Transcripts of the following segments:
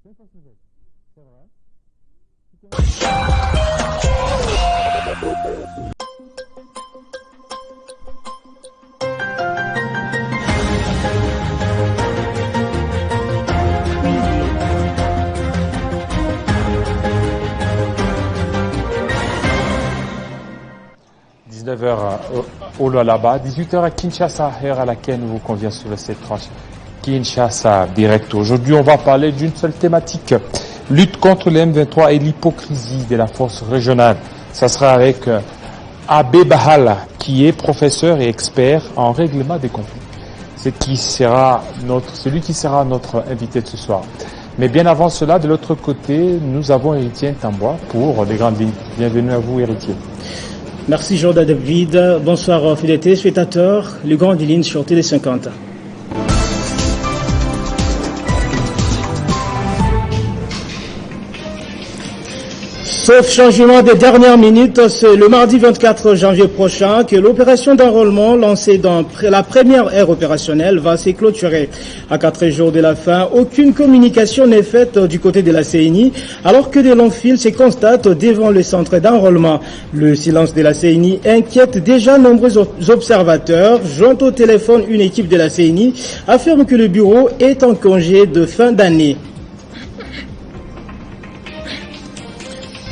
C'est une fausse nouvelle. C'est vrai. 19h au Lualaba, 18h à Kinshasa, heure à laquelle nous vous convient sur le 730 Kinshasa Direct. Aujourd'hui, on va parler d'une seule thématique, lutte contre le M23 et l'hypocrisie de la force régionale. Ça sera avec Abbé Bahala, qui est professeur et expert en règlement des conflits. C'est celui qui sera notre invité de ce soir. Mais bien avant cela, de l'autre côté, nous avons Héritier Ntambois pour les grandes lignes. Bienvenue à vous, Héritier. Merci Jean-David. Bonsoir fidèles téléspectateurs. Les grandes lignes sur Télé 50. Sauf changement des dernières minutes, c'est le mardi 24 janvier prochain que l'opération d'enrôlement lancée dans la première ère opérationnelle va se clôturer. À 4 jours de la fin, aucune communication n'est faite du côté de la CENI, alors que des longs fils se constatent devant le centre d'enrôlement. Le silence de la CENI inquiète déjà nombreux observateurs. Joint au téléphone, une équipe de la CENI affirme que le bureau est en congé de fin d'année.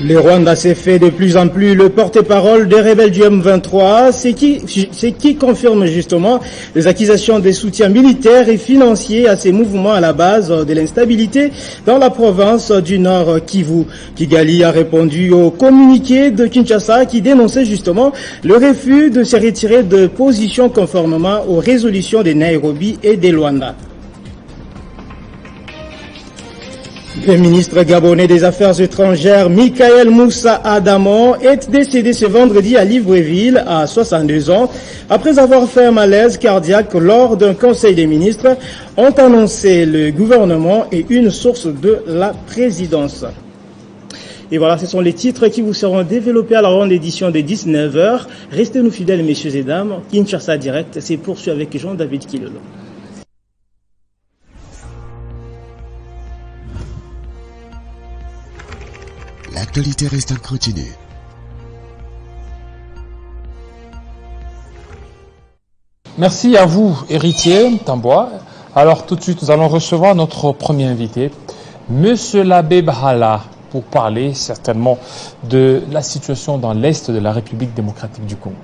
Le Rwanda s'est fait de plus en plus le porte-parole des rebelles du M23, ce qui confirme justement les accusations de soutien militaire et financier à ces mouvements à la base de l'instabilité dans la province du Nord Kivu. Kigali a répondu au communiqué de Kinshasa qui dénonçait justement le refus de se retirer de position conformément aux résolutions de Nairobi et de Luanda. Le ministre gabonais des Affaires étrangères, Michael Moussa Adamon, est décédé ce vendredi à Libreville, à 62 ans, après avoir fait un malaise cardiaque lors d'un conseil des ministres, ont annoncé le gouvernement et une source de la présidence. Et voilà, ce sont les titres qui vous seront développés à la ronde édition de 19h. Restez-nous fidèles, messieurs et dames. Kinshasa Direct, c'est poursuivi avec Jean-David Kilolo. L'actualité reste en continu. Merci à vous, Héritier Ntambois. Alors tout de suite, nous allons recevoir notre premier invité, Monsieur l'abbé Bahala, pour parler certainement de la situation dans l'Est de la République démocratique du Congo.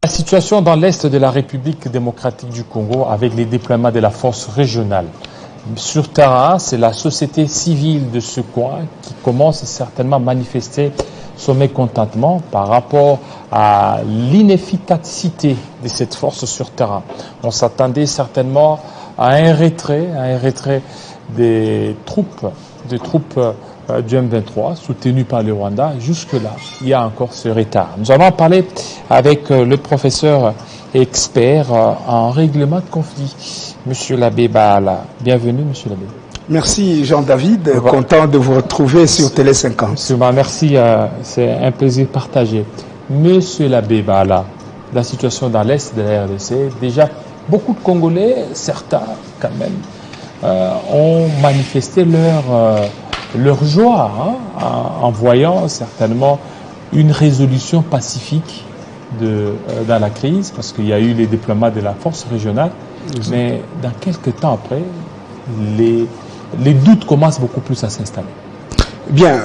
La situation dans l'Est de la République démocratique du Congo avec les déploiements de la force régionale. Sur terrain, c'est la société civile de ce coin qui commence certainement à manifester son mécontentement par rapport à l'inefficacité de cette force sur terrain. On s'attendait certainement à un retrait des troupes du M23 soutenu par le Rwanda. Jusque-là, il y a encore ce retard. Nous allons parler avec le professeur expert en règlement de conflit, Monsieur l'abbé Bahala. Bienvenue, Monsieur l'abbé. Merci Jean-David, content de vous retrouver sur Télé 50. Merci, c'est un plaisir partagé. Monsieur l'abbé Bala, la situation dans l'Est de la RDC, déjà beaucoup de Congolais, certains quand même, ont manifesté leur joie en voyant certainement une résolution pacifique dans la crise, parce qu'il y a eu les déploiements de la force régionale, mais dans quelques temps après, les doutes commencent beaucoup plus à s'installer. Bien,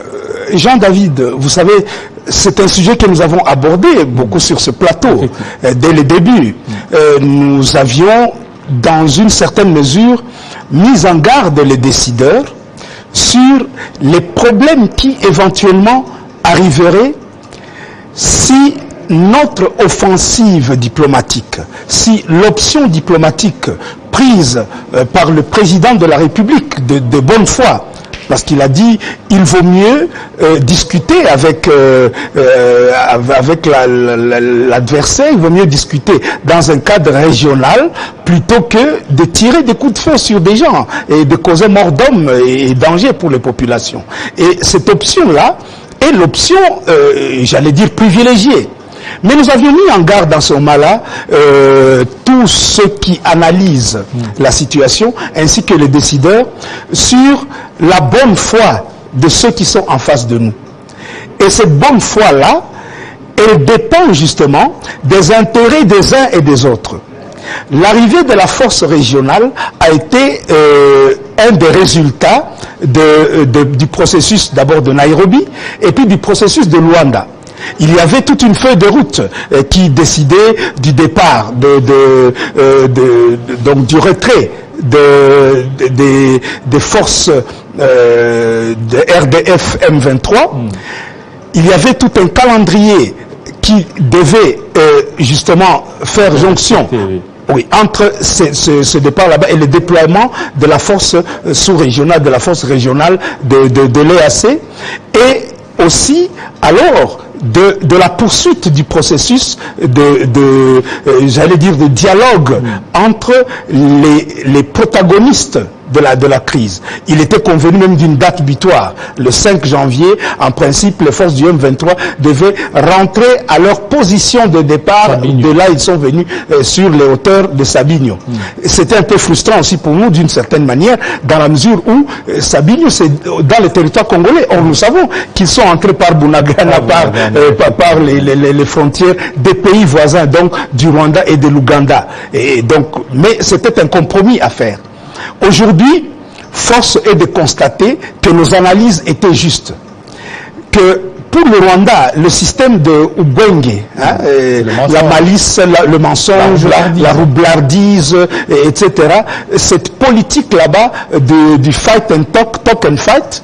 Jean-David, vous savez, c'est un sujet que nous avons abordé beaucoup sur ce plateau. Dès le début, nous avions, dans une certaine mesure, mis en garde les décideurs sur les problèmes qui éventuellement arriveraient si notre offensive diplomatique, si l'option diplomatique prise par le président de la République de bonne foi, parce qu'il a dit il vaut mieux discuter avec l'adversaire, il vaut mieux discuter dans un cadre régional plutôt que de tirer des coups de feu sur des gens et de causer mort d'hommes et danger pour les populations. Et cette option-là est l'option, j'allais dire, privilégiée. Mais nous avions mis en garde dans ce moment-là tous ceux qui analysent la situation, ainsi que les décideurs, sur la bonne foi de ceux qui sont en face de nous. Et cette bonne foi-là, elle dépend justement des intérêts des uns et des autres. L'arrivée de la force régionale a été un des résultats du processus d'abord de Nairobi et puis du processus de Luanda. Il y avait toute une feuille de route qui décidait du départ, donc du retrait des forces de RDF M23. Il y avait tout un calendrier qui devait justement faire jonction entre ce départ là-bas et le déploiement de la force sous-régionale, de la force régionale de l'EAC, et aussi alors de la poursuite du processus j'allais dire, de dialogue entre les protagonistes de la crise. Il était convenu même d'une date butoir. Le 5 janvier, en principe, les forces du M23 devaient rentrer à leur position de départ. Sabinho. De là, ils sont venus sur les hauteurs de Sabinho. C'était un peu frustrant aussi pour nous, d'une certaine manière, dans la mesure où Sabinho, c'est dans le territoire congolais. Or, nous savons qu'ils sont entrés par Bunagana, par les frontières des pays voisins, donc du Rwanda et de l'Ouganda. Et donc, mais c'était un compromis à faire. Aujourd'hui, force est de constater que nos analyses étaient justes. Que pour le Rwanda, le système de Ubwenge, la malice, le mensonge, la roublardise, etc., cette politique là-bas du fight and talk and fight,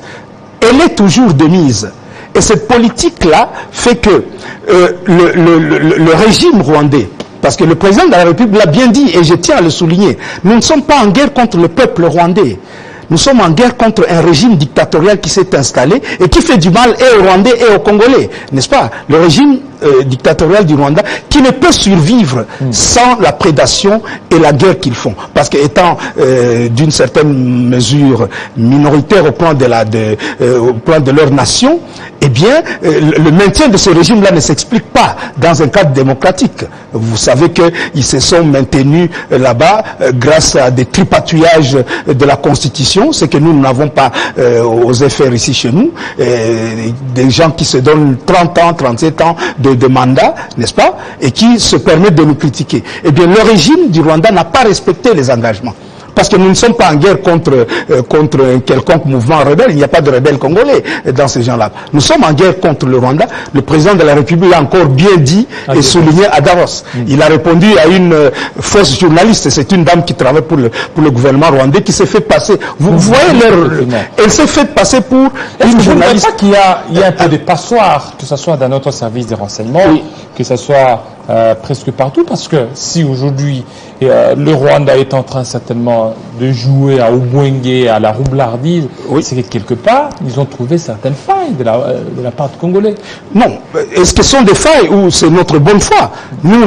elle est toujours de mise. Et cette politique-là fait que le régime rwandais, parce que le président de la République l'a bien dit, et je tiens à le souligner, nous ne sommes pas en guerre contre le peuple rwandais. Nous sommes en guerre contre un régime dictatorial qui s'est installé et qui fait du mal et aux Rwandais et aux Congolais, n'est-ce pas? Le régime dictatorial du Rwanda qui ne peut survivre sans la prédation et la guerre qu'ils font. Parce qu'étant d'une certaine mesure minoritaire au plan de leur nation, eh bien, le maintien de ce régime-là ne s'explique pas dans un cadre démocratique. Vous savez qu'ils se sont maintenus là-bas grâce à des tripatouillages de la Constitution, ce que nous n'avons pas osé faire ici chez nous. Des gens qui se donnent 30 ans, 37 ans de mandat, n'est-ce pas, et qui se permettent de nous critiquer. Eh bien, le régime du Rwanda n'a pas respecté les engagements. Parce que nous ne sommes pas en guerre contre un quelconque mouvement rebelle. Il n'y a pas de rebelles congolais dans ces gens-là. Nous sommes en guerre contre le Rwanda. Le président de la République l'a encore bien dit et souligné à Davos. Il a répondu à une fausse journaliste. C'est une dame qui travaille pour le gouvernement rwandais qui s'est fait passer. Vous voyez elle s'est fait passer pour une journaliste. Est-ce qu'il y a un peu de passoire, que ce soit dans notre service de renseignement, que ce soit presque partout, parce que si aujourd'hui le Rwanda est en train certainement de jouer à Ubwenge, à la roublardise, c'est que quelque part, ils ont trouvé certaines failles de la part de Congolais. Non, est-ce que ce sont des failles ou c'est notre bonne foi? Nous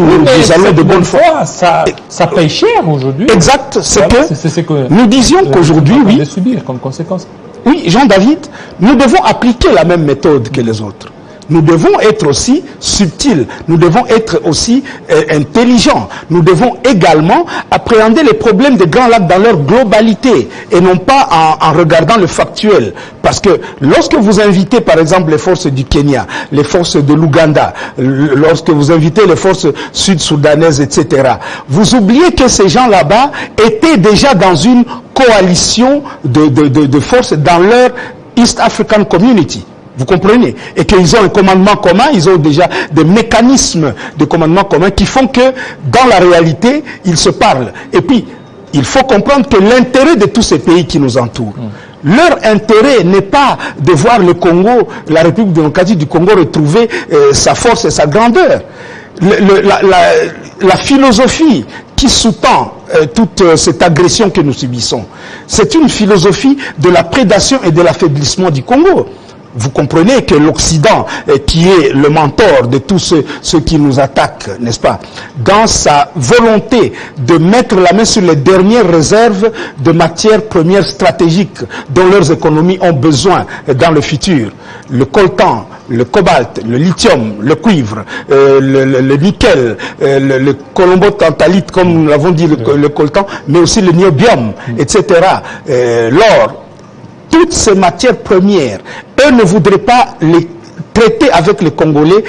allons de bonne foi. Ça paye cher aujourd'hui. Exact, c'est que nous disions qu'aujourd'hui, oui. De subir comme conséquence. Oui, Jean-David, nous devons appliquer la même méthode que les autres. nous devons être aussi subtils, nous devons être aussi intelligents. Nous devons également appréhender les problèmes des Grands Lacs dans leur globalité et non pas en regardant le factuel. Parce que lorsque vous invitez par exemple les forces du Kenya, les forces de l'Ouganda, lorsque vous invitez les forces sud-soudanaises, etc., vous oubliez que ces gens là-bas étaient déjà dans une coalition de forces dans leur East African Community. Vous comprenez? Et qu'ils ont un commandement commun, ils ont déjà des mécanismes de commandement commun qui font que, dans la réalité, ils se parlent. Et puis, il faut comprendre que l'intérêt de tous ces pays qui nous entourent, leur intérêt n'est pas de voir le Congo, la République démocratique du Congo retrouver sa force et sa grandeur. La philosophie qui sous-tend toute cette agression que nous subissons, c'est une philosophie de la prédation et de l'affaiblissement du Congo. Vous comprenez que l'Occident, qui est le mentor de tous ceux qui nous attaquent, n'est-ce pas, dans sa volonté de mettre la main sur les dernières réserves de matières premières stratégiques dont leurs économies ont besoin dans le futur, le coltan, le cobalt, le lithium, le cuivre, le nickel, le colombo-tantalite, comme nous l'avons dit, le coltan, mais aussi le niobium, etc., l'or. Toutes ces matières premières, eux ne voudraient pas les traiter avec les Congolais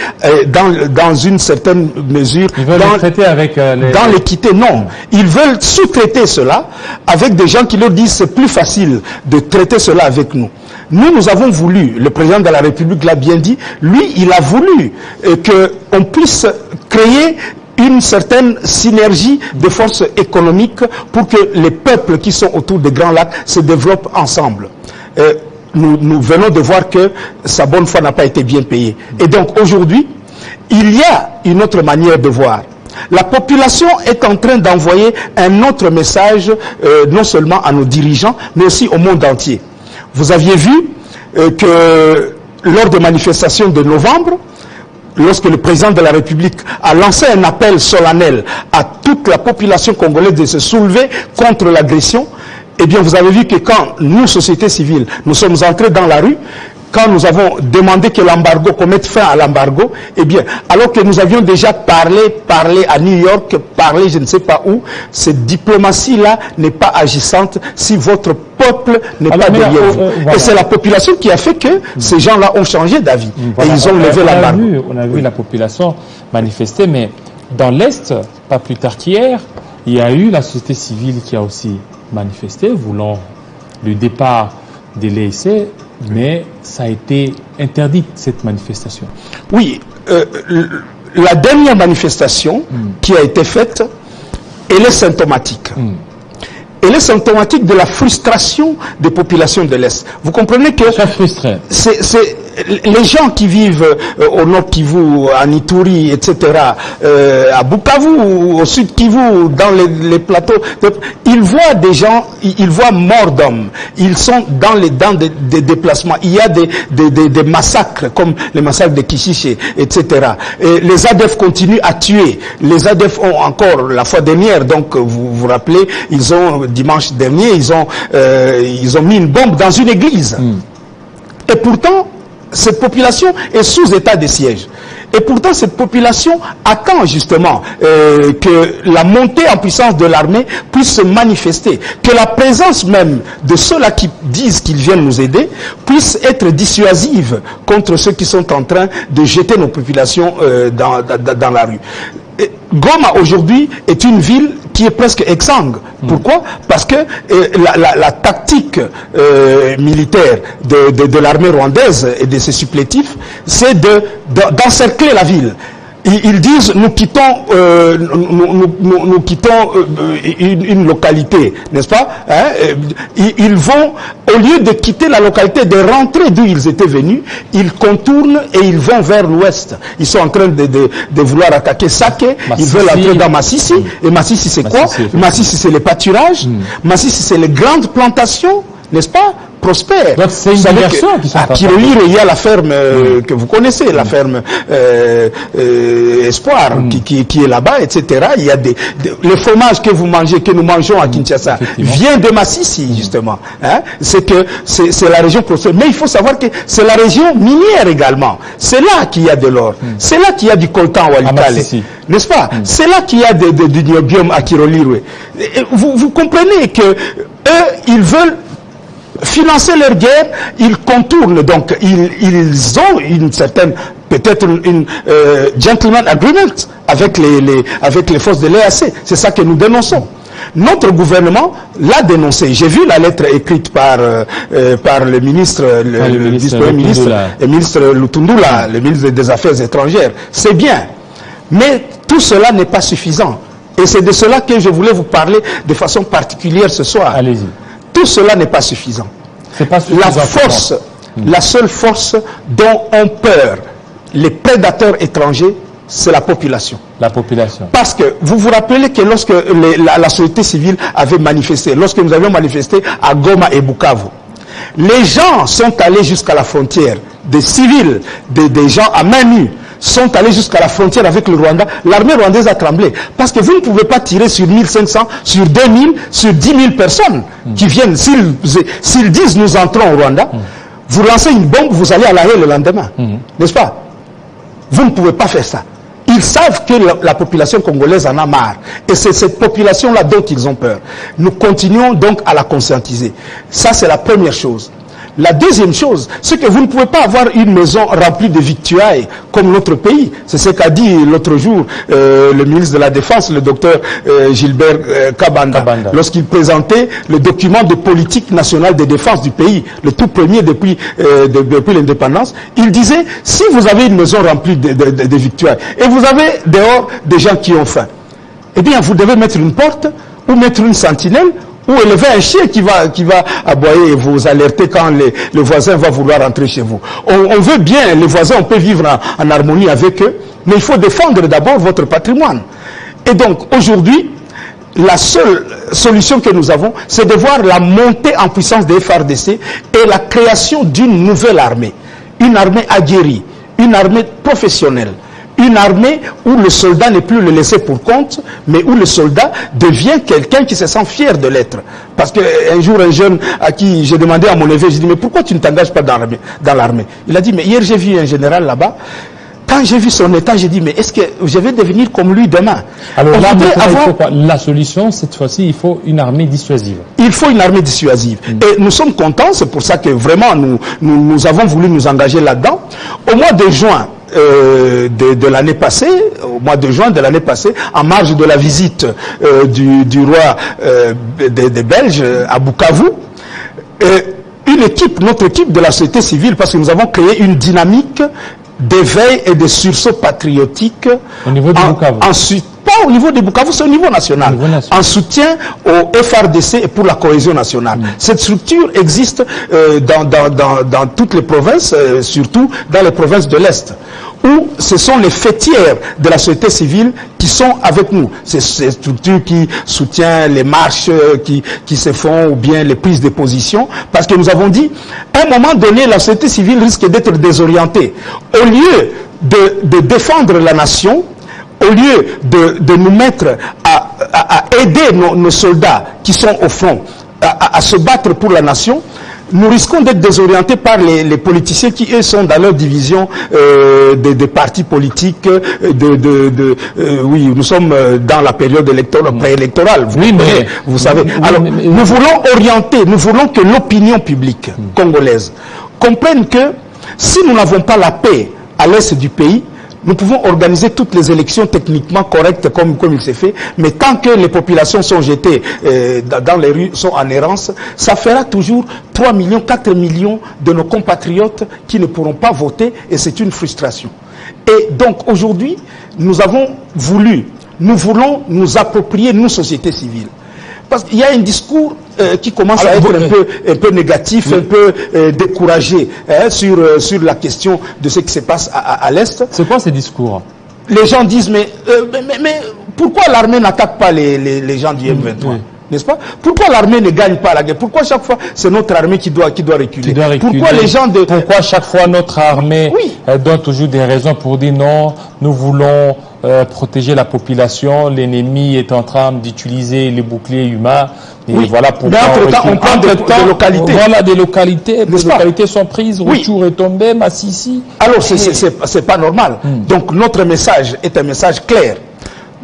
dans une certaine mesure. Ils veulent les traiter avec dans l'équité, non. Ils veulent sous-traiter cela avec des gens qui leur disent c'est plus facile de traiter cela avec nous. Nous avons voulu, le président de la République l'a bien dit, lui, il a voulu qu'on puisse créer une certaine synergie de forces économiques pour que les peuples qui sont autour des Grands Lacs se développent ensemble. Nous venons de voir que sa bonne foi n'a pas été bien payée. Et donc aujourd'hui, il y a une autre manière de voir. La population est en train d'envoyer un autre message, non seulement à nos dirigeants, mais aussi au monde entier. Vous aviez vu que lors des manifestations de novembre, lorsque le président de la République a lancé un appel solennel à toute la population congolaise de se soulever contre l'agression, eh bien vous avez vu que quand nous, société civile, nous sommes entrés dans la rue, quand nous avons demandé que l'embargo, qu'on mette fin à l'embargo, eh bien, alors que nous avions déjà parlé à New York, parlé je ne sais pas où, cette diplomatie-là n'est pas agissante si votre peuple n'est pas derrière vous. Voilà. Et c'est la population qui a fait que ces gens-là ont changé d'avis. Voilà. Et ils ont levé l'embargo. On a vu la population manifester, mais dans l'Est, pas plus tard qu'hier, il y a eu la société civile qui a aussi manifesté, voulant le départ des l'EIC, mais ça a été interdit, cette manifestation. Oui, la dernière manifestation qui a été faite, elle est symptomatique. Elle est symptomatique de la frustration des populations de l'Est. Vous comprenez que c'est les gens qui vivent au Nord Kivu, à Ituri, etc., à Bukavu, au Sud Kivu, dans les plateaux, ils voient des gens, ils voient morts d'hommes. Ils sont dans des déplacements. Il y a des massacres, comme les massacres de Kishiché, etc. Et les ADF continuent à tuer. Les ADF ont encore, la fois dernière, donc vous vous rappelez, dimanche dernier, ils ont mis une bombe dans une église. Et pourtant, cette population est sous état de siège. Et pourtant, cette population attend justement que la montée en puissance de l'armée puisse se manifester. Que la présence même de ceux-là qui disent qu'ils viennent nous aider puisse être dissuasive contre ceux qui sont en train de jeter nos populations dans la rue. Goma aujourd'hui est une ville qui est presque exsangue. Pourquoi? Parce que la tactique militaire de l'armée rwandaise et de ses supplétifs, c'est d'encercler la ville. Ils disent nous quittons une localité, n'est-ce pas, hein? Ils vont, au lieu de quitter la localité, de rentrer d'où ils étaient venus, ils contournent et ils vont vers l'ouest. Ils sont en train de vouloir attaquer Sake, ils veulent entrer dans Massissi. Et Massissi c'est quoi? Massissi c'est les pâturages, Massissi c'est les grandes plantations, n'est-ce pas, prospère. Donc c'est une diversion qui sont à Kirolire, il y a la ferme que vous connaissez, la ferme Espoir, qui est là-bas, etc. Il y a le fromage que vous mangez, que nous mangeons à Kinshasa, vient de Massissi, justement. Hein? C'est que c'est la région prospère. Mais il faut savoir que c'est la région minière également. C'est là qu'il y a de l'or. C'est là qu'il y a du coltan au Walikale. N'est-ce pas? C'est là qu'il y a du niobium à Kirolire. Vous comprenez que eux, ils veulent financer leur guerre, ils contournent, donc ils ont une certaine, peut-être une gentleman agreement avec les forces de l'EAC. C'est ça que nous dénonçons. Notre gouvernement l'a dénoncé. J'ai vu la lettre écrite par le ministre, le vice-premier ministre, le ministre Lutundula, le ministre des Affaires étrangères. C'est bien. Mais tout cela n'est pas suffisant. Et c'est de cela que je voulais vous parler de façon particulière ce soir. Allez-y. Tout cela n'est pas suffisant. C'est pas suffisant. La force, la seule force dont ont peur les prédateurs étrangers, c'est la population. La population. Parce que vous vous rappelez que lorsque la société civile avait manifesté, lorsque nous avions manifesté à Goma et Bukavu, les gens sont allés jusqu'à la frontière, des civils, des gens à main nue, sont allés jusqu'à la frontière avec le Rwanda. L'armée rwandaise a tremblé. Parce que vous ne pouvez pas tirer sur 1500, sur 2000, sur 10 000 personnes qui viennent. S'ils disent nous entrons au Rwanda, vous lancez une bombe, vous allez à l'arrêt le lendemain. N'est-ce pas? Vous ne pouvez pas faire ça. Ils savent que la population congolaise en a marre. Et c'est cette population-là dont ils ont peur. Nous continuons donc à la conscientiser. Ça, c'est la première chose. La deuxième chose, c'est que vous ne pouvez pas avoir une maison remplie de victuailles comme notre pays. C'est ce qu'a dit l'autre jour le ministre de la Défense, le docteur Gilbert Kabanda, lorsqu'il présentait le document de politique nationale de défense du pays, le tout premier depuis l'indépendance. Il disait, si vous avez une maison remplie de victuailles et vous avez dehors des gens qui ont faim, eh bien vous devez mettre une porte ou mettre une sentinelle ou élever un chien qui va aboyer et vous alerter quand le voisin va vouloir entrer chez vous. On veut bien, les voisins, on peut vivre en harmonie avec eux, mais il faut défendre d'abord votre patrimoine. Et donc, aujourd'hui, la seule solution que nous avons, c'est de voir la montée en puissance des FARDC et la création d'une nouvelle armée. Une armée aguerrie, une armée professionnelle. Une armée où le soldat n'est plus le laissé pour compte, mais où le soldat devient quelqu'un qui se sent fier de l'être. Parce qu'un jour, un jeune à qui j'ai demandé à mon neveu, j'ai dit, mais pourquoi tu ne t'engages pas dans l'armée? Il a dit, mais hier j'ai vu un général là-bas. Quand j'ai vu son état, j'ai dit, mais est-ce que je vais devenir comme lui demain? Alors là, la solution, cette fois-ci, il faut une armée dissuasive. Il faut une armée dissuasive. Et nous sommes contents, c'est pour ça que vraiment nous avons voulu nous engager là-dedans. Au mois de juin, de l'année passée, au mois de juin de l'année passée, en marge de la visite du roi des Belges à Bukavu, notre équipe de la société civile, parce que nous avons créé une dynamique d'éveil et de sursaut patriotique au niveau de Bukavu. Ensuite, pas au niveau de Bukavu, c'est au niveau national. En soutien au FRDC et pour la cohésion nationale. Cette structure existe dans toutes les provinces, surtout dans les provinces de l'Est, où ce sont les fêtières de la société civile qui sont avec nous. C'est cette structure qui soutient les marches qui se font ou bien les prises de position, parce que nous avons dit, à un moment donné, la société civile risque d'être désorientée. Au lieu de défendre la nation, au lieu de nous mettre à aider nos soldats qui sont au front, à se battre pour la nation, nous risquons d'être désorientés par les politiciens qui, eux, sont dans leur division des partis politiques. Oui, nous sommes dans la période préélectorale, vous savez. Alors, nous voulons orienter, nous voulons que l'opinion publique congolaise comprenne que si nous n'avons pas la paix à l'est du pays, nous pouvons organiser toutes les élections techniquement correctes comme il s'est fait, mais tant que les populations sont jetées dans les rues, sont en errance, ça fera toujours 3 millions, 4 millions de nos compatriotes qui ne pourront pas voter, et c'est une frustration. Et donc aujourd'hui, nous voulons nous approprier, nous, société civile. Parce qu'il y a un discours qui commence à être un peu négatif, un peu découragé sur la question de ce qui se passe à l'Est. C'est quoi ces discours? Les gens disent, mais pourquoi l'armée n'attaque pas les gens du M23? n'est-ce pas? Pourquoi l'armée ne gagne pas la guerre? Pourquoi chaque fois c'est notre armée qui doit reculer? Pourquoi les gens Pourquoi chaque fois notre armée donne toujours des raisons pour dire non, nous voulons protéger la population, l'ennemi est en train d'utiliser les boucliers humains. Et voilà pourquoi on prend des localités. Voilà des localités. Les localités sont prises. Retour est tombé, Massissi. Alors c'est pas normal. Donc notre message est un message clair.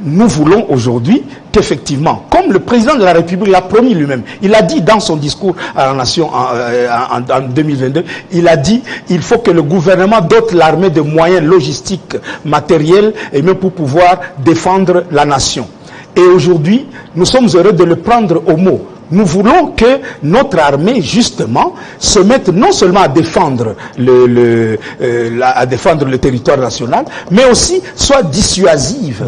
Nous voulons aujourd'hui qu'effectivement, comme le président de la République l'a promis lui-même, il a dit dans son discours à la nation en 2022, il a dit il faut que le gouvernement dote l'armée de moyens logistiques, matériels et même pour pouvoir défendre la nation. Et aujourd'hui, nous sommes heureux de le prendre au mot. Nous voulons que notre armée, justement, se mette non seulement à défendre le territoire national, mais aussi soit dissuasive.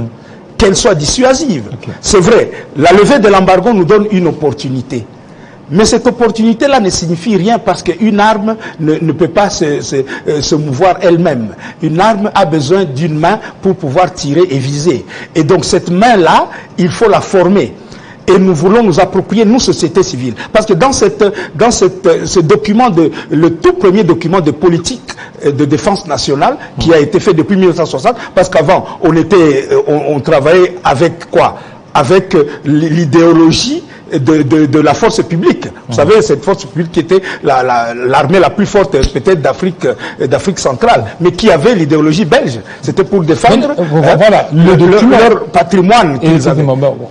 Qu'elle soit dissuasive. C'est vrai, la levée de l'embargo nous donne une opportunité. Mais cette opportunité-là ne signifie rien parce qu'une arme ne peut pas se mouvoir elle-même. Une arme a besoin d'une main pour pouvoir tirer et viser. Et donc cette main-là, il faut la former. Et nous voulons nous approprier, nous, société civile. Parce que dans ce document, le tout premier document de politique de défense nationale, qui a été fait depuis 1960, parce qu'avant, on travaillait avec quoi? Avec l'idéologie de la force publique. Vous savez, cette force publique qui était l'armée la plus forte peut-être d'Afrique centrale, mais qui avait l'idéologie belge. C'était pour défendre leur patrimoine qu'ils avaient.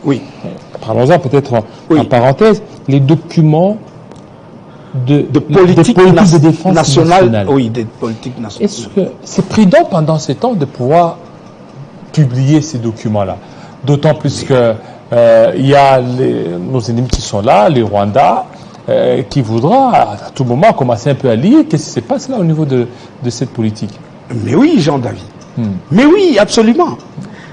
Oui. Parlons-en peut-être en parenthèse, les documents de politique de défense nationale. Oui, de politique nationale. Est-ce que c'est prudent pendant ces temps de pouvoir publier ces documents-là? D'autant plus que il y a nos ennemis qui sont là, les Rwandais, qui voudra à tout moment commencer un peu à lire. Qu'est-ce qui se passe là au niveau de cette politique? Mais oui, Jean-David. Mais oui, absolument.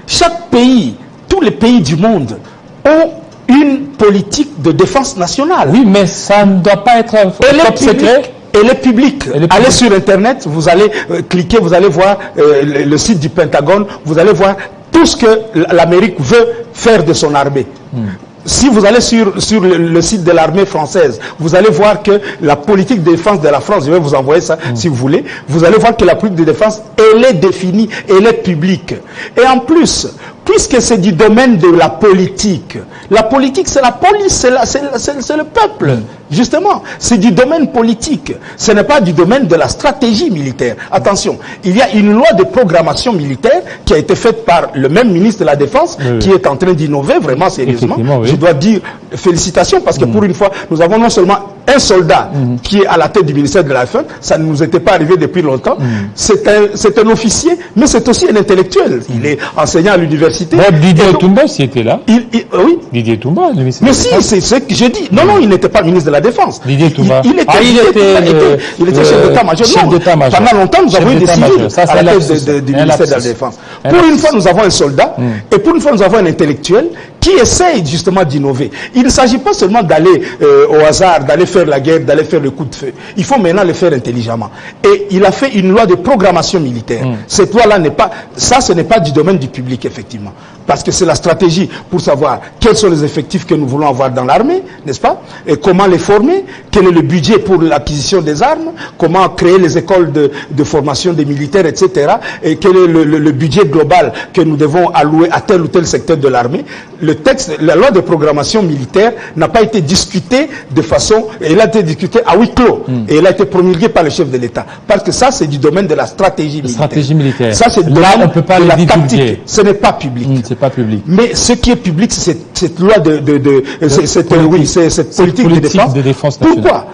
Chaque pays, tous les pays du monde ont une politique de défense nationale. Oui, mais ça ne doit pas être top secret. Elle est publique. Allez sur Internet, vous allez cliquer, vous allez voir le site du Pentagone, vous allez voir tout ce que l'Amérique veut faire de son armée. Si vous allez sur le site de l'armée française, vous allez voir que la politique de défense de la France, je vais vous envoyer ça si vous voulez, vous allez voir que la politique de défense, elle est définie, elle est publique. Et en plus, puisque c'est du domaine de la politique c'est la police, c'est le peuple, justement. C'est du domaine politique. Ce n'est pas du domaine de la stratégie militaire. Attention, il y a une loi de programmation militaire qui a été faite par le même ministre de la Défense, qui est en train d'innover vraiment sérieusement. Je dois dire félicitations parce que pour une fois, nous avons non seulement un soldat qui est à la tête du ministère de la Défense, ça ne nous était pas arrivé depuis longtemps. C'est un officier, mais c'est aussi un intellectuel. Il est enseignant à l'université. Didier Toumba, s'il était là. Oui. Didier Toumba, le ministre. Mais si, c'est ce que j'ai dit. Non, il n'était pas ministre de la Défense. Didier Toumba. Il était chef d'état-major. Pendant longtemps, nous avons eu des civils à la tête du ministère de la Défense. Pour une fois, nous avons un soldat, et pour une fois, nous avons un intellectuel qui essaye justement d'innover. Il ne s'agit pas seulement d'aller au hasard, d'aller faire la guerre, d'aller faire le coup de feu. Il faut maintenant le faire intelligemment. Et il a fait une loi de programmation militaire. Cette loi-là ce n'est pas du domaine du public, effectivement. Parce que c'est la stratégie pour savoir quels sont les effectifs que nous voulons avoir dans l'armée, n'est-ce pas? Et comment les former, quel est le budget pour l'acquisition des armes, comment créer les écoles de formation des militaires, etc. Et quel est le budget global que nous devons allouer à tel ou tel secteur de l'armée. Le texte, la loi de programmation militaire n'a pas été discutée de façon, elle a été discutée à huis clos, et elle a été promulguée par le chef de l'État. Parce que ça, c'est du domaine de la stratégie militaire. Ça, c'est du domaine de la tactique. Ce n'est pas public. C'est pas public. Mais ce qui est public, c'est cette loi cette politique de défense nationale. Pourquoi?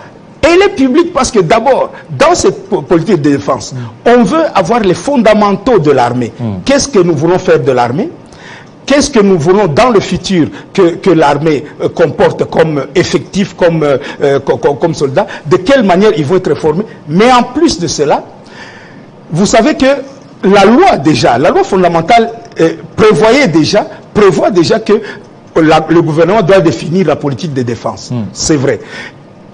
Elle est publique parce que d'abord, dans cette politique de défense, on veut avoir les fondamentaux de l'armée. Qu'est-ce que nous voulons faire de l'armée? Qu'est-ce que nous voulons dans le futur que l'armée comporte comme effectif, comme soldats? De quelle manière ils vont être formés? Mais en plus de cela, vous savez que la loi fondamentale prévoit déjà que le gouvernement doit définir la politique de défense. C'est vrai.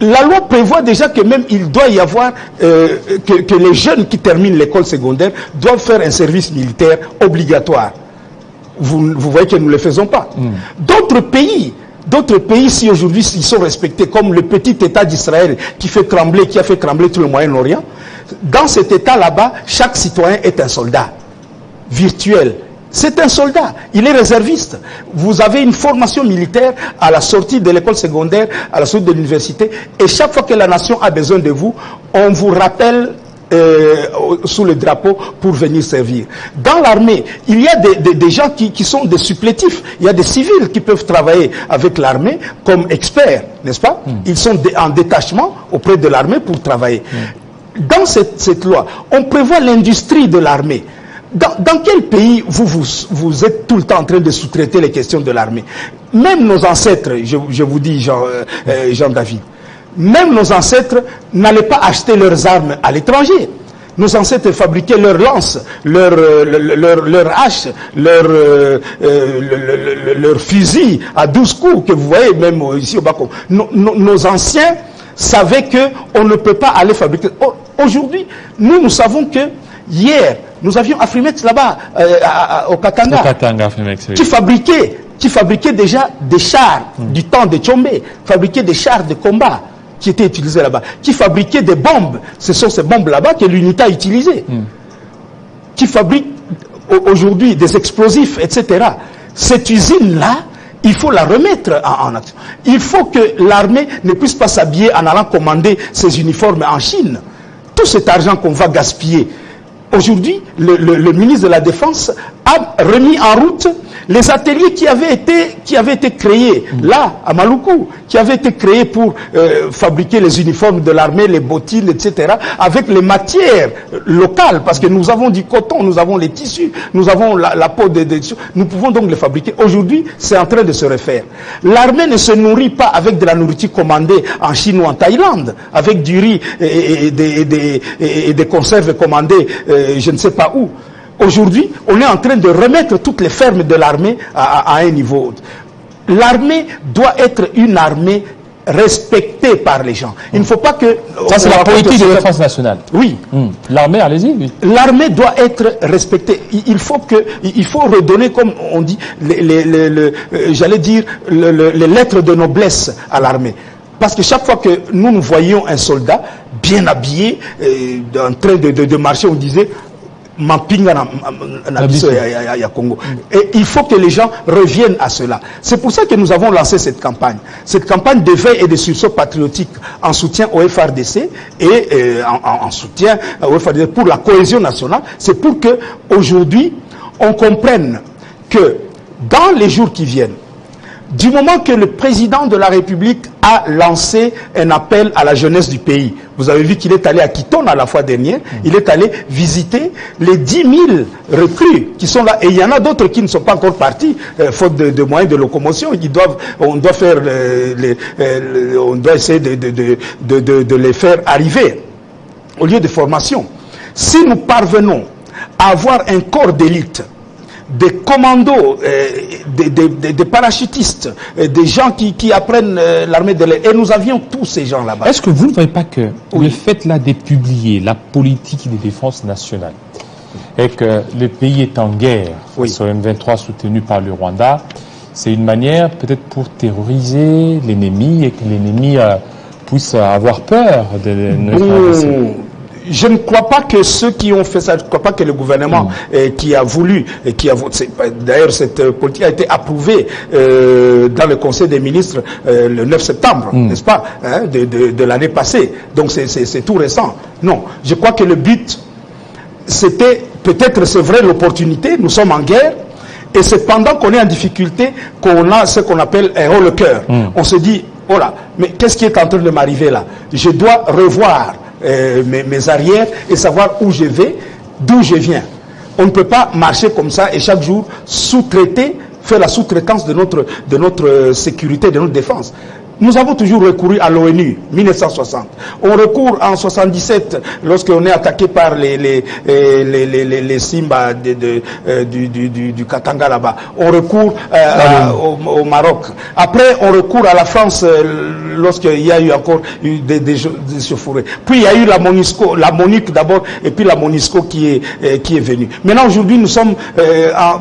La loi prévoit déjà que même il doit y avoir que les jeunes qui terminent l'école secondaire doivent faire un service militaire obligatoire. Vous voyez que nous ne le faisons pas. D'autres pays D'autres pays, si aujourd'hui ils sont respectés, comme le petit État d'Israël qui a fait trembler tout le Moyen-Orient, dans cet État là-bas, chaque citoyen est un soldat virtuel. C'est un soldat, il est réserviste. Vous avez une formation militaire à la sortie de l'école secondaire, à la sortie de l'université, et chaque fois que la nation a besoin de vous, on vous rappelle sous le drapeau pour venir servir. Dans l'armée, il y a des gens qui sont des supplétifs. Il y a des civils qui peuvent travailler avec l'armée comme experts, n'est-ce pas? Ils sont en détachement auprès de l'armée pour travailler. Dans cette loi, on prévoit l'industrie de l'armée. Dans quel pays vous êtes tout le temps en train de sous-traiter les questions de l'armée? Même nos ancêtres, je vous dis Jean-David, même nos ancêtres n'allaient pas acheter leurs armes à l'étranger. Nos ancêtres fabriquaient leurs lances, leurs haches, leurs fusils à 12 coups que vous voyez même ici au Bako. Nos anciens savaient qu'on ne peut pas aller fabriquer. Aujourd'hui, nous savons que hier, nous avions Afrimex là-bas, au Katanga, qui fabriquait déjà des chars du temps de Tchombe, fabriquait des chars de combat qui étaient utilisés là-bas, qui fabriquait des bombes. Ce sont ces bombes là-bas que l'UNITA a utilisées, qui fabrique aujourd'hui des explosifs, etc. Cette usine-là, il faut la remettre en action. Il faut que l'armée ne puisse pas s'habiller en allant commander ses uniformes en Chine. Tout cet argent qu'on va gaspiller. Aujourd'hui, le ministre de la Défense a remis en route les ateliers qui avaient été créés là, à Maluku, qui avaient été créés pour fabriquer les uniformes de l'armée, les bottines, etc., avec les matières locales, parce que nous avons du coton, nous avons les tissus, nous avons la peau nous pouvons donc les fabriquer. Aujourd'hui, c'est en train de se refaire. L'armée ne se nourrit pas avec de la nourriture commandée en Chine ou en Thaïlande, avec du riz et des conserves commandées je ne sais pas où. Aujourd'hui, on est en train de remettre toutes les fermes de l'armée à un niveau. L'armée doit être une armée respectée par les gens. Il ne faut pas que... Ça, c'est la politique de la défense nationale. Oui. L'armée, allez-y. Oui. L'armée doit être respectée. Il faut redonner, comme on dit, j'allais dire, les lettres de noblesse à l'armée. Parce que chaque fois que nous voyions un soldat bien habillé, en train de marcher, on disait... Mampinga na Congo. Et il faut que les gens reviennent à cela. C'est pour ça que nous avons lancé cette campagne. Cette campagne d'éveil et de sursaut patriotique en soutien au FRDC et en soutien au FRDC pour la cohésion nationale. C'est pour que aujourd'hui on comprenne que dans les jours qui viennent, du moment que le président de la République a lancé un appel à la jeunesse du pays, vous avez vu qu'il est allé à Kiton la fois dernière, il est allé visiter les 10 000 recrues qui sont là, et il y en a d'autres qui ne sont pas encore partis, faute de moyens de locomotion. On doit essayer de les faire arriver au lieu de formation. Si nous parvenons à avoir un corps d'élite, des commandos, des parachutistes, des gens qui apprennent l'armée de l'air. Et nous avions tous ces gens là-bas. Est-ce que vous ne voyez pas que le fait là de publier la politique de défense nationale et que le pays est en guerre sur M23 soutenu par le Rwanda, c'est une manière peut-être pour terroriser l'ennemi et que l'ennemi puisse avoir peur de notre RDC? Je ne crois pas que ceux qui ont fait ça, je ne crois pas que le gouvernement qui a voulu, d'ailleurs cette politique a été approuvée dans le Conseil des ministres le 9 septembre, n'est-ce pas, hein, de l'année passée. Donc c'est tout récent. Non, je crois que le but, c'était peut-être, c'est vrai, l'opportunité, nous sommes en guerre, et c'est pendant qu'on est en difficulté qu'on a ce qu'on appelle un haut le cœur. On se dit, oh là, mais qu'est-ce qui est en train de m'arriver là? Je dois revoir mes arrières et savoir où je vais, d'où je viens. On ne peut pas marcher comme ça et chaque jour sous-traiter, faire la sous-traitance de notre sécurité, de notre défense. Nous avons toujours recouru à l'ONU, 1960. On recourt en 77, lorsqu'on est attaqué par les Simba du Katanga là-bas. On recourt au Maroc. Après, on recourt à la France lorsqu'il y a eu encore des chauffourées. Puis il y a eu la MONUC d'abord, et puis la MONUSCO qui est venue. Maintenant, aujourd'hui, nous sommes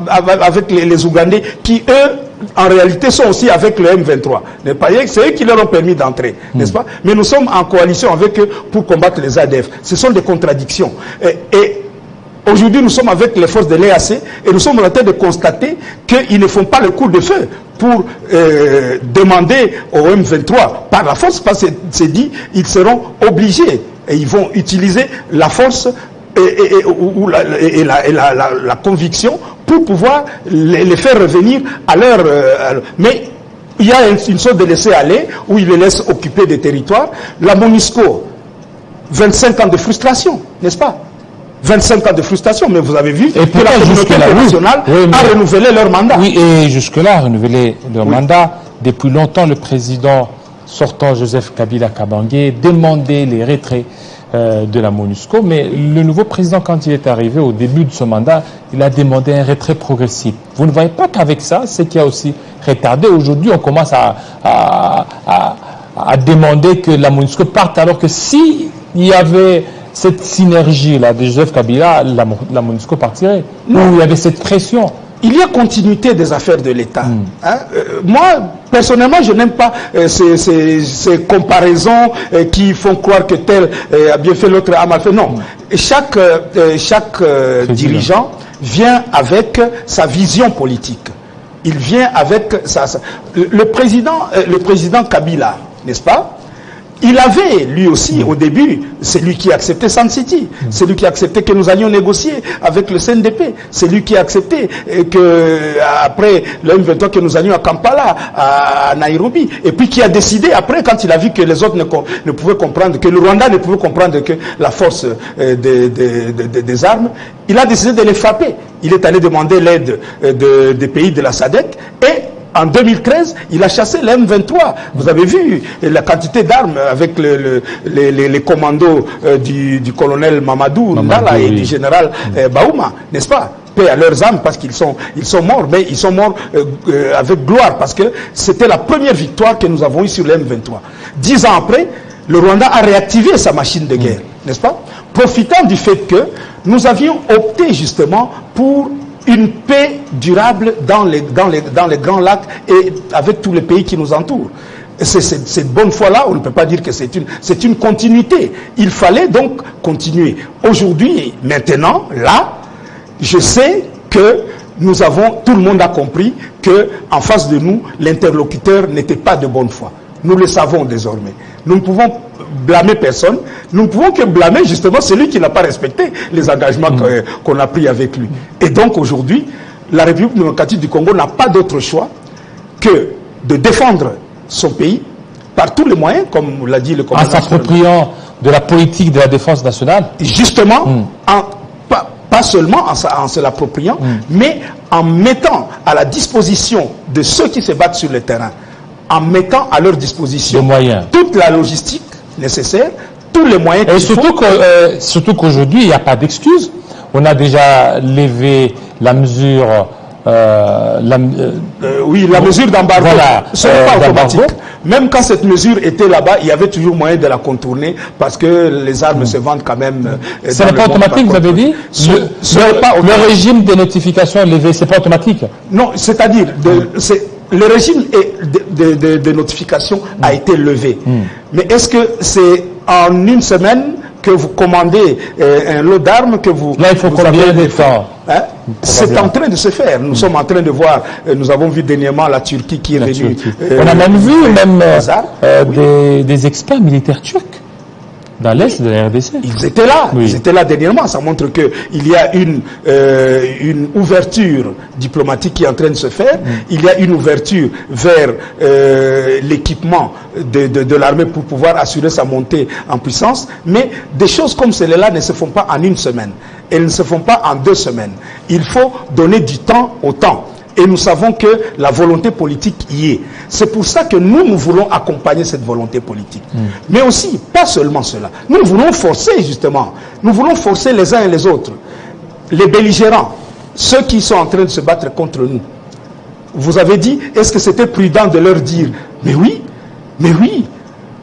avec les Ougandais qui, eux, en réalité, sont aussi avec le M23. C'est eux qui leur ont permis d'entrer, n'est-ce pas? Mais nous sommes en coalition avec eux pour combattre les ADF. Ce sont des contradictions. Et aujourd'hui, nous sommes avec les forces de l'EAC et nous sommes en train de constater qu'ils ne font pas le coup de feu pour demander au M23 par la force, parce que c'est dit, ils seront obligés et ils vont utiliser la force et la conviction pour pouvoir les faire revenir à leur... mais il y a une sorte de laisser-aller où ils les laissent occuper des territoires. La MONUSCO, 25 ans de frustration, n'est-ce pas? 25 ans de frustration, mais vous avez vu et que la communauté internationale a renouvelé leur mandat. Oui, et jusque-là, a renouvelé leur mandat. Depuis longtemps, le président sortant, Joseph Kabila Kabange, demandait les retraits de la MONUSCO, mais le nouveau président, quand il est arrivé au début de ce mandat, il a demandé un retrait progressif. Vous ne voyez pas qu'avec ça, c'est qui a aussi retardé. Aujourd'hui, on commence à demander que la MONUSCO parte, alors que si il y avait cette synergie-là de Joseph Kabila, la MONUSCO partirait. Où il y avait cette pression. Il y a continuité des affaires de l'État. Moi, personnellement, je n'aime pas ces comparaisons qui font croire que tel a bien fait, l'autre a mal fait. Non. Chaque dirigeant vient avec sa vision politique. Il vient avec le président Kabila, n'est-ce pas? Il avait, lui aussi, au début, c'est lui qui a accepté Sun City, c'est lui qui a accepté que nous allions négocier avec le CNDP, c'est lui qui a accepté que, après le M23, que nous allions à Kampala, à Nairobi, et puis qui a décidé, après, quand il a vu que les autres ne pouvaient comprendre, que le Rwanda ne pouvait comprendre que la force des armes, il a décidé de les frapper. Il est allé demander l'aide des pays de la SADC, et en 2013, il a chassé le M23. Vous avez vu la quantité d'armes avec les commandos du colonel Mamadou Ndala et du général Baouma, n'est-ce pas? Paix à leurs âmes, parce qu'ils sont morts, mais ils sont morts avec gloire, parce que c'était la première victoire que nous avons eue sur le M23. 10 ans après, le Rwanda a réactivé sa machine de guerre, n'est-ce pas? Profitant du fait que nous avions opté justement pour une paix durable dans les grands lacs et avec tous les pays qui nous entourent. Cette bonne foi-là, on ne peut pas dire que c'est une continuité. Il fallait donc continuer. Aujourd'hui, maintenant, là, je sais que tout le monde a compris qu'en face de nous, l'interlocuteur n'était pas de bonne foi. Nous le savons désormais. Nous ne pouvons blâmer personne. Nous ne pouvons que blâmer justement celui qui n'a pas respecté les engagements qu'on a pris avec lui. Et donc aujourd'hui, la République démocratique du Congo n'a pas d'autre choix que de défendre son pays par tous les moyens, comme l'a dit le commandant. En s'appropriant de la politique de la défense nationale. Justement, pas seulement en se l'appropriant, mais en mettant à la disposition de ceux qui se battent sur le terrain, en mettant à leur disposition toute la logistique nécessaire, tous les moyens qu'il faut. Surtout qu'aujourd'hui, il n'y a pas d'excuse. On a déjà levé la mesure... oui, la mesure d'embargo, ce n'est pas automatique. Même quand cette mesure était là-bas, il y avait toujours moyen de la contourner parce que les armes se vendent quand même. Ce n'est pas automatique, vous avez dit? Le régime de notification levé, ce n'est pas automatique? Non, c'est-à-dire, le régime de notification a été levé. Mais est-ce que c'est en une semaine que vous commandez un lot d'armes que vous... Là, il faut combien de temps? C'est en train de se faire. Nous sommes en train de voir, nous avons vu dernièrement la Turquie qui est venue... On a même vu des experts militaires turcs dans l'Est de la RDC. Ils étaient là, ils étaient là dernièrement. Ça montre qu'il y a une ouverture diplomatique qui est en train de se faire. Il y a une ouverture vers l'équipement de l'armée pour pouvoir assurer sa montée en puissance. Mais des choses comme celles-là ne se font pas en une semaine. Elles ne se font pas en 2 semaines. Il faut donner du temps au temps. Et nous savons que la volonté politique y est. C'est pour ça que nous voulons accompagner cette volonté politique. Mais aussi, pas seulement cela. Nous voulons forcer, justement. Nous voulons forcer les uns et les autres. Les belligérants, ceux qui sont en train de se battre contre nous. Vous avez dit, est-ce que c'était prudent de leur dire, mais oui.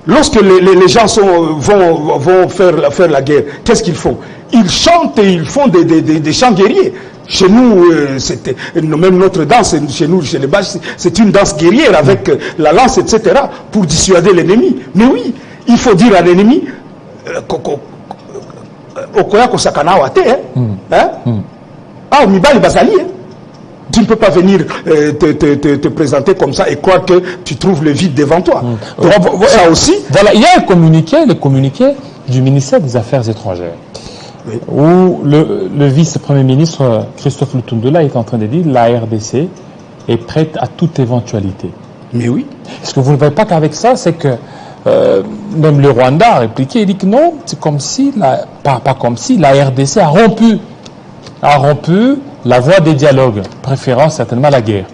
Lorsque les gens vont faire la guerre, qu'est-ce qu'ils font? Ils chantent et ils font des chants guerriers. Chez nous, même notre danse, chez nous, chez les Baches, c'est une danse guerrière avec la lance, etc., pour dissuader l'ennemi. Mais oui, il faut dire à l'ennemi, Okoya Kosakana Wate, Mibali Bazali, tu ne peux pas venir te présenter comme ça et croire que tu trouves le vide devant toi. Donc, ça aussi. Voilà, il y a le communiqué du ministère des Affaires étrangères, oui, où le vice-premier ministre Christophe Lutundula est en train de dire que la RDC est prête à toute éventualité. Mais oui. Est-ce que vous ne voyez pas qu'avec ça, c'est que même le Rwanda a répliqué, il dit que non, c'est comme si, pas comme si, la RDC a rompu la voie des dialogues, préférant certainement la guerre.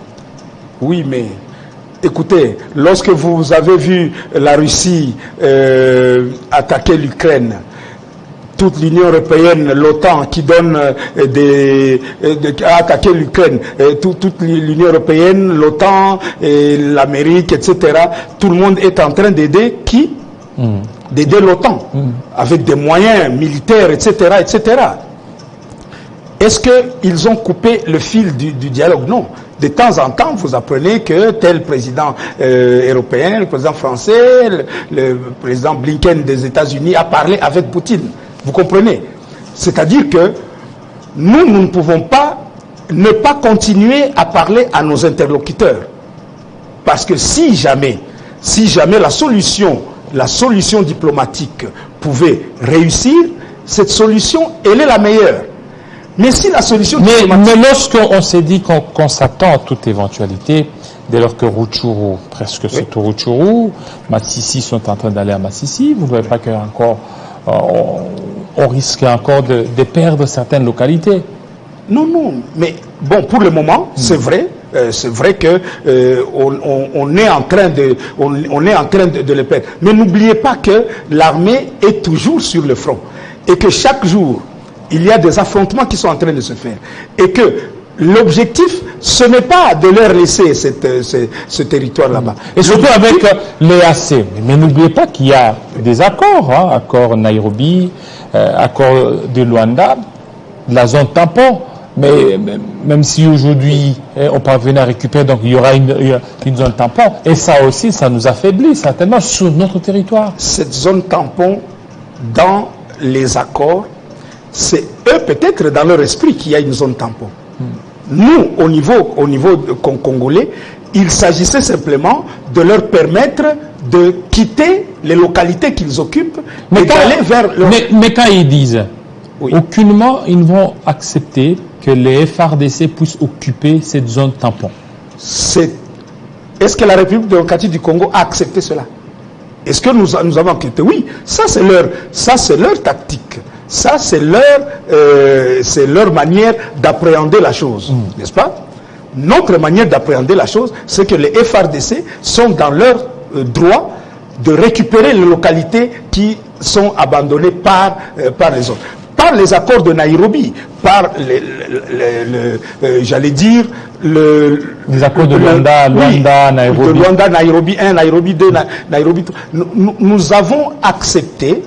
Oui, mais écoutez, lorsque vous avez vu la Russie attaquer l'Ukraine, toute l'Union européenne, l'OTAN qui donne a attaqué l'Ukraine, toute l'Union européenne, l'OTAN, l'Amérique, etc., tout le monde est en train d'aider qui? D'aider l'OTAN, avec des moyens militaires, etc., etc. Est-ce qu'ils ont coupé le fil du dialogue? Non. De temps en temps, vous apprenez que tel président européen, le président français, le président Blinken des États-Unis a parlé avec Poutine. Vous comprenez? C'est-à-dire que nous ne pouvons pas ne pas continuer à parler à nos interlocuteurs. Parce que si jamais la solution diplomatique pouvait réussir, cette solution, elle est la meilleure. Mais si la solution diplomatique... Mais lorsqu'on s'est dit qu'on s'attend à toute éventualité, dès lors que Rutshuru, presque c'est tout Rutshuru, Massissi sont en train d'aller à Massissi, vous ne voyez pas qu'encore on risque encore de perdre certaines localités? Non, mais bon, pour le moment, c'est vrai que on est en train de le perdre. Mais n'oubliez pas que l'armée est toujours sur le front et que chaque jour il y a des affrontements qui sont en train de se faire et que l'objectif, ce n'est pas de leur laisser ce territoire là-bas. Et surtout avec l'EAC. Mais n'oubliez pas qu'il y a des accords, accord Nairobi, accord de Luanda, la zone tampon. Mais même si aujourd'hui on parvenait à récupérer, donc il y aura une zone tampon. Et ça aussi, ça nous affaiblit certainement sur notre territoire. Cette zone tampon, dans les accords, c'est eux peut-être dans leur esprit qu'il y a une zone tampon. Nous, au niveau congolais, il s'agissait simplement de leur permettre de quitter les localités qu'ils occupent et d'aller vers leur... Mais quand ils disent, oui, aucunement ils ne vont accepter que les FARDC puissent occuper cette zone tampon. Est-ce que la République démocratique du Congo a accepté cela? Est-ce que nous avons accepté? Oui, ça c'est leur tactique. Ça, c'est leur manière d'appréhender la chose, n'est-ce pas? Notre manière d'appréhender la chose, c'est que les FARDC sont dans leur droit de récupérer les localités qui sont abandonnées par les autres. Par les accords de Nairobi, par j'allais dire, les accords de Luanda, Nairobi. De Luanda, Nairobi 1, Nairobi 2, Nairobi 3. Nous avons accepté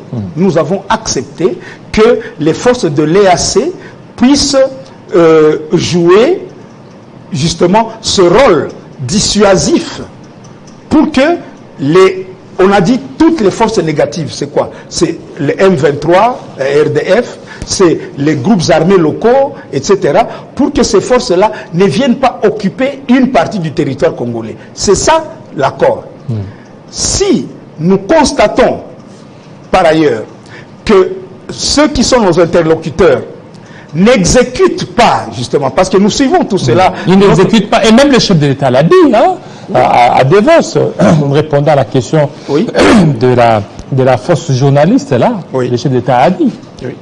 que les forces de l'EAC puissent jouer justement ce rôle dissuasif pour que on a dit toutes les forces négatives, c'est quoi? C'est le M23, RDF, c'est les groupes armés locaux, etc., pour que ces forces-là ne viennent pas occuper une partie du territoire congolais. C'est ça l'accord. Si nous constatons, par ailleurs, que ceux qui sont nos interlocuteurs n'exécutent pas, justement, parce que nous suivons tout cela. Ils n'exécutent pas, et même le chef de l'État l'a dit, à Davos, en répondant à la question, oui, de la fausse journaliste, là, oui, le chef de l'État a dit, oui,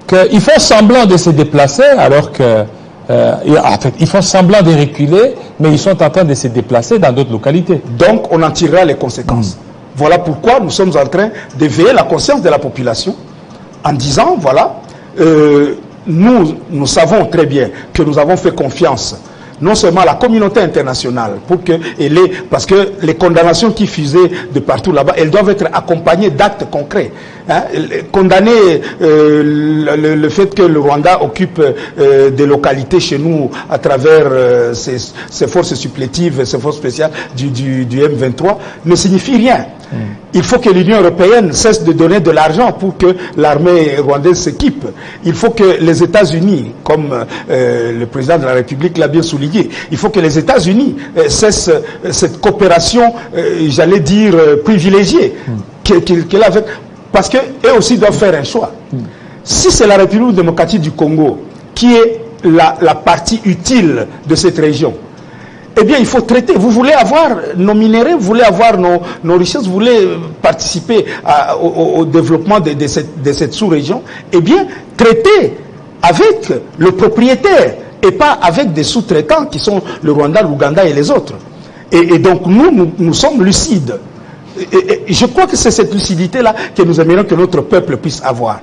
qu'ils font semblant de se déplacer, alors que, en fait, ils font semblant de reculer, mais ils sont en train de se déplacer dans d'autres localités. Donc, on en tirera les conséquences. Voilà pourquoi nous sommes en train d'éveiller la conscience de la population, en disant, voilà, nous savons très bien que nous avons fait confiance non seulement la communauté internationale, parce que les condamnations qui fusaient de partout là-bas, elles doivent être accompagnées d'actes concrets. Hein? Condamner le fait que le Rwanda occupe des localités chez nous à travers ses forces supplétives, ses forces spéciales du M23 ne signifie rien. Il faut que l'Union européenne cesse de donner de l'argent pour que l'armée rwandaise s'équipe. Il faut que les États-Unis, comme le président de la République l'a bien souligné, il faut que les États-Unis cessent cette coopération, j'allais dire, privilégiée qu'elle a avec, parce qu'eux aussi doivent faire un choix. Si c'est la République démocratique du Congo qui est la partie utile de cette région, eh bien, il faut traiter. Vous voulez avoir nos minéraux, vous voulez avoir nos richesses, vous voulez participer au développement de cette sous-région, eh bien, traitez avec le propriétaire et pas avec des sous-traitants qui sont le Rwanda, l'Ouganda et les autres. Et donc, nous sommes lucides. Et je crois que c'est cette lucidité-là que nous aimerions que notre peuple puisse avoir.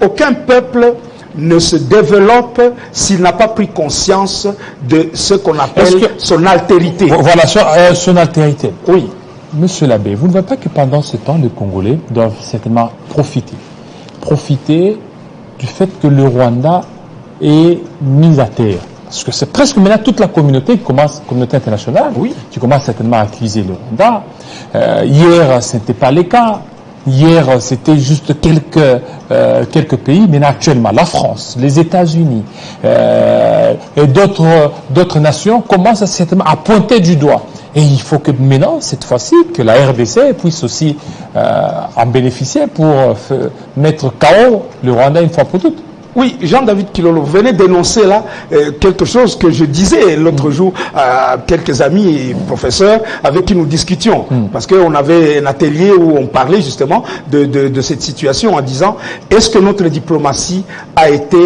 Aucun peuple ne se développe s'il n'a pas pris conscience de ce qu'on appelle son altérité. Voilà, son altérité. Oui. Monsieur l'abbé, vous ne voyez pas que pendant ce temps, les Congolais doivent certainement profiter du fait que le Rwanda est mis à terre. Parce que c'est presque maintenant toute la communauté internationale, qui commence certainement à accuser le Rwanda. Hier, ce n'était pas le cas. Hier, c'était juste quelques pays, mais actuellement, la France, les États-Unis et d'autres nations commencent certainement à pointer du doigt. Et il faut que maintenant, cette fois-ci, que la RDC puisse aussi en bénéficier pour mettre KO le Rwanda une fois pour toutes. Oui, Jean-David Kilolo, vous venez d'énoncer là quelque chose que je disais l'autre jour à quelques amis et professeurs avec qui nous discutions. Parce qu'on avait un atelier où on parlait justement de cette situation en disant est-ce que notre diplomatie a été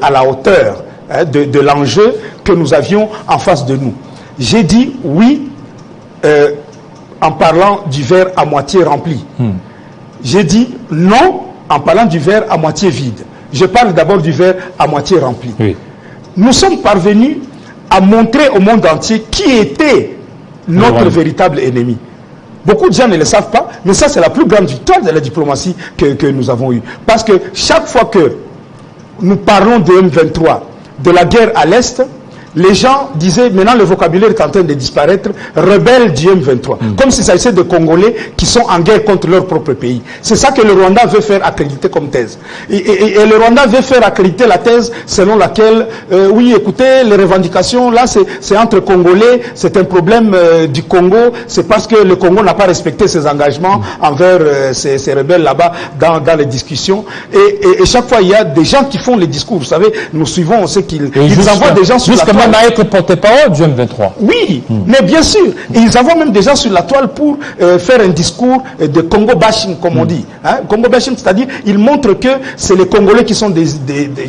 à la hauteur de l'enjeu que nous avions en face de nous. J'ai dit oui en parlant du verre à moitié rempli. J'ai dit non en parlant du verre à moitié vide. Je parle d'abord du verre à moitié rempli. Oui. Nous sommes parvenus à montrer au monde entier qui était notre véritable ennemi. Beaucoup de gens ne le savent pas, mais ça c'est la plus grande victoire de la diplomatie que nous avons eue. Parce que chaque fois que nous parlons de M23, de la guerre à l'Est, les gens disaient, maintenant le vocabulaire est en train de disparaître, rebelles du M23. Comme s'il s'agissait de Congolais qui sont en guerre contre leur propre pays. C'est ça que le Rwanda veut faire accréditer comme thèse. Et le Rwanda veut faire accréditer la thèse selon laquelle, oui, écoutez, les revendications, là, c'est entre Congolais, c'est un problème du Congo, c'est parce que le Congo n'a pas respecté ses engagements envers ces rebelles là-bas dans les discussions. Et chaque fois, il y a des gens qui font les discours. Vous savez, nous suivons, on sait qu'ils envoient des gens sur la toile. À être porte-parole du M23. Oui, mais bien sûr. Et ils envoient même des gens sur la toile pour faire un discours de Congo bashing, comme on dit. Hein? Congo bashing, c'est-à-dire, ils montrent que c'est les Congolais qui sont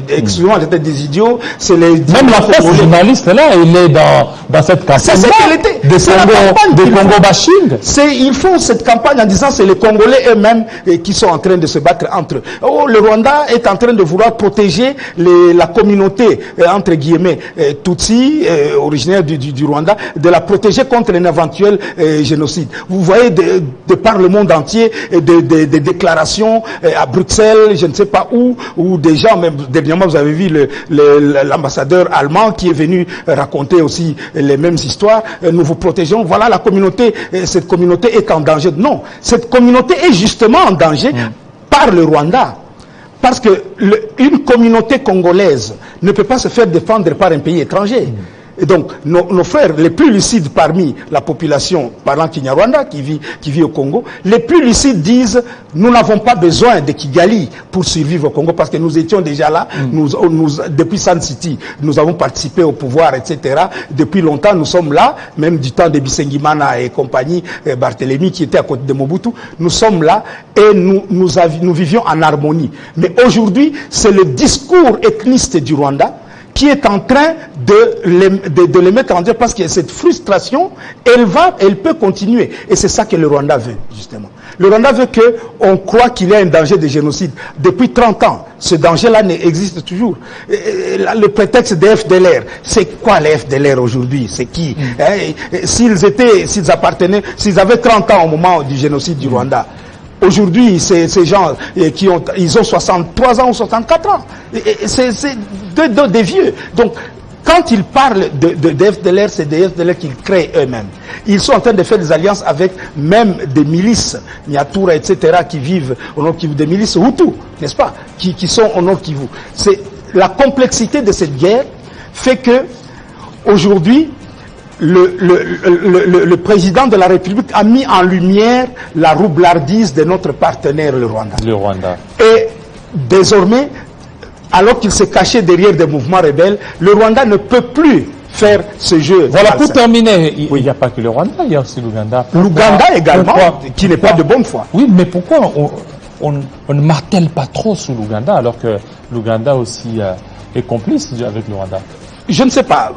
excusez-moi, des idiots. C'est les même la presse journaliste là, il est dans cette campagne. C'est de Congo bashing. Ils font cette campagne en disant c'est les Congolais eux-mêmes qui sont en train de se battre entre eux. Oh, le Rwanda est en train de vouloir protéger la communauté entre guillemets Tutsi, originaire du Rwanda, de la protéger contre un éventuel génocide. Vous voyez de par le monde entier des déclarations à Bruxelles, je ne sais pas où des gens, même dernièrement vous avez vu l'ambassadeur allemand qui est venu raconter aussi les mêmes histoires. Nous vous protégeons, voilà la communauté, cette communauté est en danger. Non, cette communauté est justement en danger par le Rwanda. Parce que une communauté congolaise ne peut pas se faire défendre par un pays étranger. Et donc, nos frères les plus lucides parmi la population parlant Kinyarwanda qui vit au Congo, les plus lucides disent nous n'avons pas besoin de Kigali pour survivre au Congo parce que nous étions déjà là, depuis Sun City, nous avons participé au pouvoir, etc. Depuis longtemps, nous sommes là, même du temps de Bisengimana et compagnie, Barthélemy qui était à côté de Mobutu, nous sommes là et nous vivions en harmonie. Mais aujourd'hui, c'est le discours ethniste du Rwanda qui est en train de les mettre en danger parce que cette frustration, elle peut continuer. Et c'est ça que le Rwanda veut, justement. Le Rwanda veut qu'on croit qu'il y a un danger de génocide. Depuis 30 ans, ce danger-là existe toujours. Le prétexte des FDLR, c'est quoi les FDLR aujourd'hui? C'est qui? S'ils avaient 30 ans au moment du génocide du Rwanda, aujourd'hui, ces gens ils ont 63 ans ou 64 ans. C'est des vieux. Donc, quand ils parlent de FDLR, c'est des FDLR qu'ils créent eux-mêmes. Ils sont en train de faire des alliances avec même des milices, Nyatura, etc., qui vivent au Nord Kivu, des milices Hutus, n'est-ce pas, qui sont au Nord Kivu. C'est la complexité de cette guerre fait que aujourd'hui, le président de la République a mis en lumière la roublardise de notre partenaire, le Rwanda. Le Rwanda. Et désormais, alors qu'il s'est caché derrière des mouvements rebelles, le Rwanda ne peut plus faire ce jeu. Voilà, pour terminer, il n'y a pas que le Rwanda, il y a aussi l'Ouganda. L'Ouganda également, qui n'est pas de bonne foi. Oui, mais pourquoi on ne martèle pas trop sur l'Ouganda alors que l'Ouganda aussi est complice avec le Rwanda? Je ne sais pas.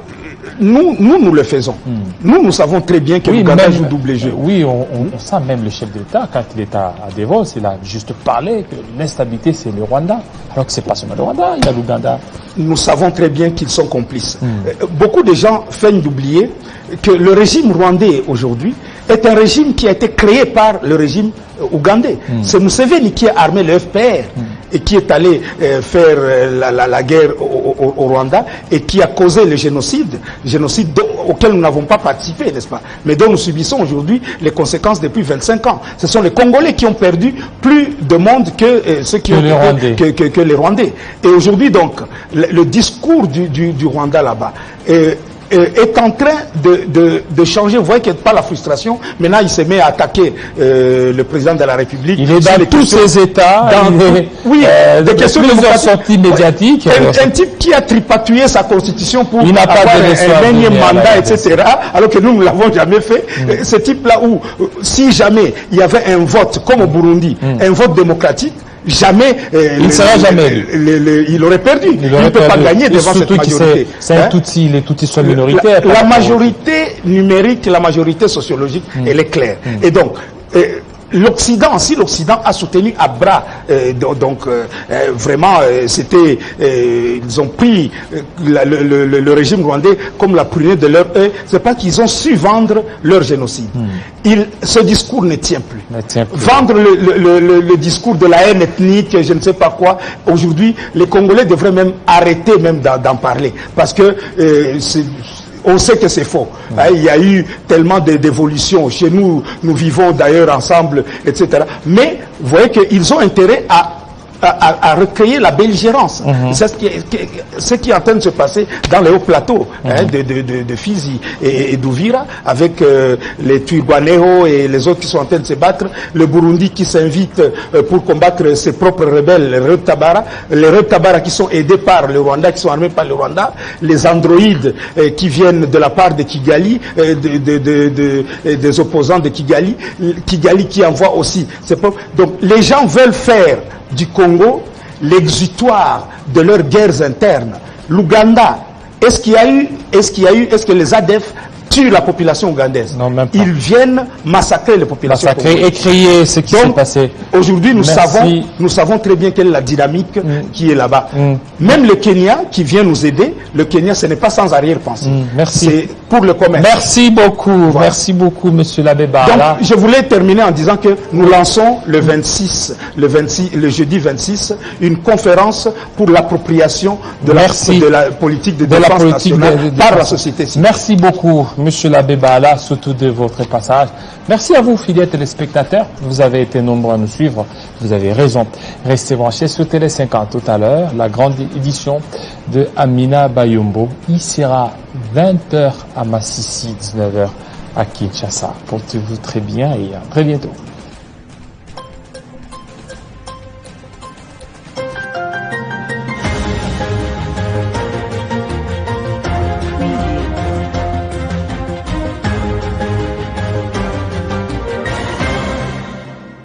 Nous le faisons. Nous savons très bien que l'Ouganda joue double jeu. Oui, on sent même le chef d'État, quand il est à Davos, il a juste parlé que l'instabilité c'est le Rwanda. Alors que c'est pas seulement le Rwanda, il y a l'Ouganda. Nous savons très bien qu'ils sont complices. Beaucoup de gens feignent d'oublier que le régime rwandais aujourd'hui est un régime qui a été créé par le régime ougandais. C'est Museveni qui a armé le FPR et qui est allé faire la guerre au Rwanda et qui a causé le génocide auquel nous n'avons pas participé, n'est-ce pas, mais dont nous subissons aujourd'hui les conséquences depuis 25 ans. Ce sont les Congolais qui ont perdu plus de monde que ceux qui que les Rwandais. Et aujourd'hui donc, le discours du Rwanda là-bas est en train de changer. Vous voyez qu'il n'y a pas la frustration. Maintenant, il se met à attaquer le président de la République. Il est dans tous ces États. Des questions de sorties médiatiques. Un type qui a tripatouillé sa constitution pour avoir un énième mandat, etc. Alors que nous ne l'avons jamais fait. Ce type-là où, si jamais il y avait un vote, comme au Burundi, un vote démocratique, jamais il ne sera jamais il aurait perdu. Il ne peut pas gagner devant cette majorité. C'est un Tutsi, les Tutsis sont minoritaires. La majorité numérique, la majorité sociologique, elle est claire. Et donc, l'Occident, si l'Occident a soutenu à bras, vraiment, c'était, ils ont pris le régime rwandais comme la prunelle de leur œil, c'est pas qu'ils ont su vendre leur génocide. Ce discours ne tient plus. Vendre le discours de la haine ethnique, je ne sais pas quoi, aujourd'hui, les Congolais devraient même arrêter même d'en parler, parce que on sait que c'est faux. Il y a eu tellement d'évolutions. Chez nous, nous vivons d'ailleurs ensemble, etc. Mais vous voyez qu'ils ont intérêt à recréer la belligérance. C'est ce qui est en train de se passer dans les hauts plateaux de Fizi et d'Uvira, avec les Twirwaneho et les autres qui sont en train de se battre, le Burundi qui s'invite pour combattre ses propres rebelles, les Red Tabara qui sont aidés par le Rwanda, qui sont armés par le Rwanda, les androïdes qui viennent de la part de Kigali, des opposants de Kigali qui envoie aussi ses propres. Donc les gens veulent faire du Congo l'exutoire de leurs guerres internes. L'Ouganda, est-ce que les ADF tuent la population ougandaise? Non, même pas. Ils viennent massacrer les populations congolaises. Et créer ce qui s'est passé. Aujourd'hui, nous savons très bien quelle est la dynamique qui est là-bas. Même le Kenya qui vient nous aider, le Kenya, ce n'est pas sans arrière-pensée. Merci. C'est pour le commerce. Merci beaucoup. Voilà. Merci beaucoup, monsieur l'abbé Baala. Donc, je voulais terminer en disant que nous lançons le jeudi 26, une conférence pour l'appropriation de la politique de défense nationale par la société civile. Merci beaucoup, monsieur l'abbé Baala, surtout de votre passage. Merci à vous, fidèles téléspectateurs. Vous avez été nombreux à nous suivre. Vous avez raison. Restez branchés sur Télé 50 tout à l'heure. La grande édition de Amina Bayombo. Il sera 20h à Massissi, 19h à Kinshasa. Portez-vous très bien et à très bientôt.